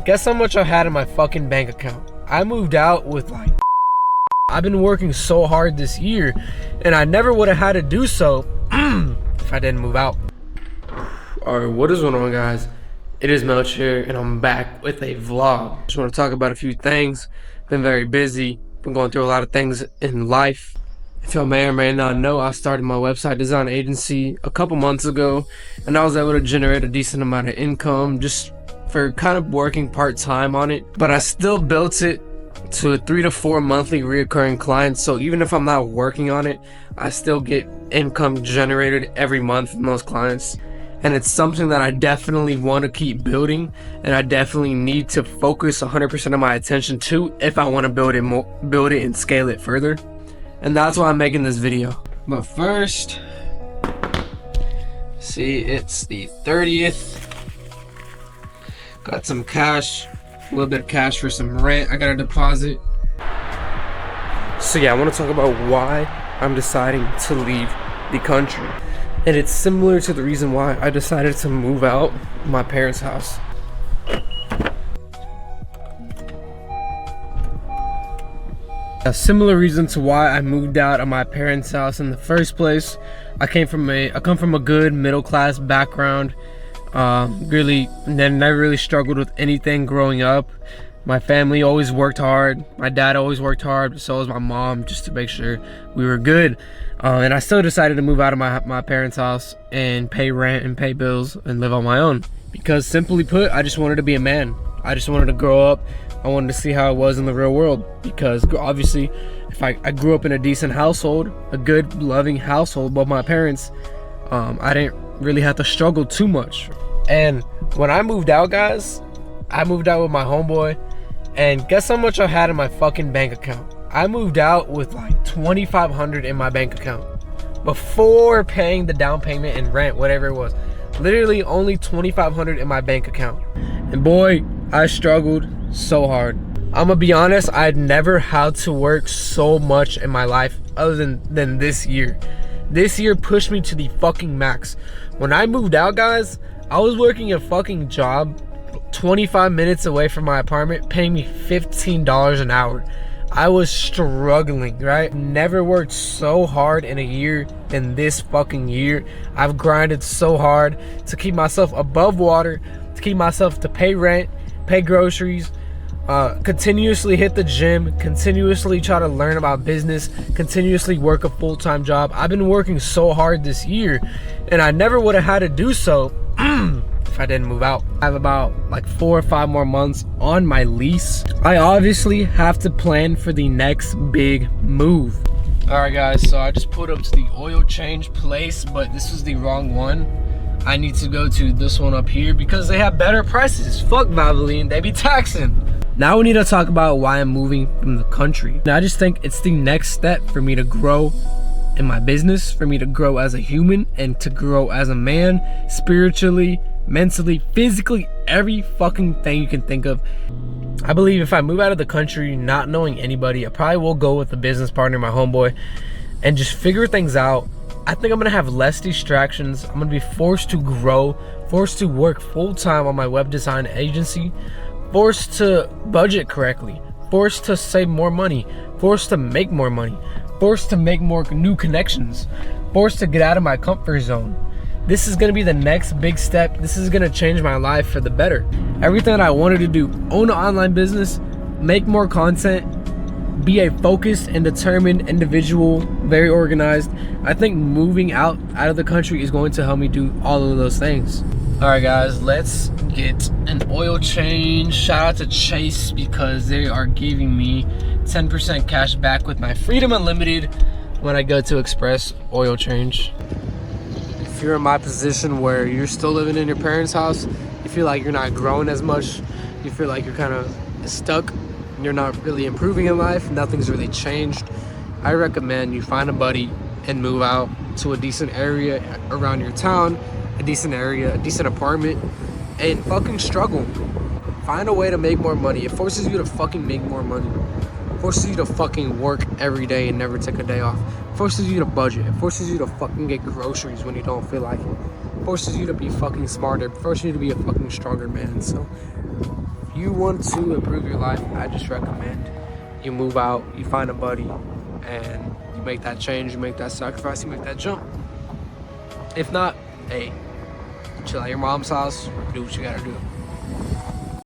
Guess how much I had in my fucking bank account? I moved out with like, I've been working so hard this year, and I never would have had to do so if I didn't move out. Alright, what is going on, guys? It is Melch here, and I'm back with a vlog. Just want to talk about a few things. Been very busy, been going through a lot of things in life. If y'all may or may not know, I started my website design agency a couple months ago, and I was able to generate a decent amount of income just for kind of working part-time on it. But I still built it to 3 to 4 monthly reoccurring clients, so even if I'm not working on it, I still get income generated every month from those clients. And it's something that I definitely want to keep building, and I definitely need to focus 100% of my attention to if I want to build it and scale it further. And that's why I'm making this video. But first, see, it's the 30th. Got some cash, a little bit of cash for some rent I gotta deposit. So yeah, I want to talk about why I'm deciding to leave the country. And it's similar to the reason why I decided to move out my parents' house. A similar reason to why I moved out of my parents' house in the first place. I come from a good middle-class background. Really never really struggled with anything growing up. My family always worked hard. My dad always worked hard, so was my mom, just to make sure we were good. And I still decided to move out of my parents' house and pay rent and pay bills and live on my own. Because simply put, I just wanted to be a man. I just wanted to grow up. I wanted to see how it was in the real world. Because obviously, if I grew up in a decent household, a good, loving household with my parents, I didn't really have to struggle too much. And when I moved out, guys, I moved out with my homeboy, and guess how much I had in my fucking bank account? I moved out with like $2,500 in my bank account before paying the down payment and rent, whatever it was. Literally only $2,500 in my bank account. And boy, I struggled so hard. I'm gonna be honest, I'd never had to work so much in my life other than this year. This year pushed me to the fucking max. When I moved out, guys, I was working a fucking job 25 minutes away from my apartment, paying me $15 an hour. I was struggling, right? Never worked so hard in a year than this fucking year. I've grinded so hard to keep myself above water, to keep myself to pay rent, pay groceries, continuously hit the gym, continuously try to learn about business, continuously work a full-time job. I've been working so hard this year, and I never would have had to do so if I didn't move out. I have about like 4 or 5 more months on my lease. I obviously have to plan for the next big move. Alright guys, so I just pulled up to the oil change place, but this was the wrong one. I need to go to this one up here because they have better prices. Fuck Valvoline, they be taxing. Now we need to talk about why I'm moving from the country. And I just think it's the next step for me to grow in my business, for me to grow as a human, and to grow as a man, spiritually, mentally, physically, every fucking thing you can think of. I believe if I move out of the country not knowing anybody, I probably will go with a business partner, my homeboy, and just figure things out. I think I'm gonna have less distractions. I'm gonna be forced to grow, forced to work full-time on my web design agency, forced to budget correctly, forced to save more money, forced to make more money, forced to make more new connections, forced to get out of my comfort zone. This is gonna be the next big step. This is gonna change my life for the better. Everything that I wanted to do, own an online business, make more content, be a focused and determined individual, very organized. I think moving out of the country is going to help me do all of those things. All right guys, let's get an oil change. Shout out to Chase because they are giving me 10% cash back with my Freedom Unlimited when I go to Express Oil Change. If you're in my position where you're still living in your parents' house, you feel like you're not growing as much, you feel like you're kind of stuck, you're not really improving in life, nothing's really changed, I recommend you find a buddy and move out to a decent area around your town, a decent area, a decent apartment, and fucking struggle. Find a way to make more money. It forces you to fucking make more money. It forces you to fucking work every day and never take a day off. It forces you to budget. It forces you to fucking get groceries when you don't feel like it. It forces you to be fucking smarter. It forces you to be a fucking stronger man. So you want to improve your life, I just recommend you move out, you find a buddy, and you make that change, you make that sacrifice, you make that jump. If not, hey, chill at your mom's house, do what you gotta do.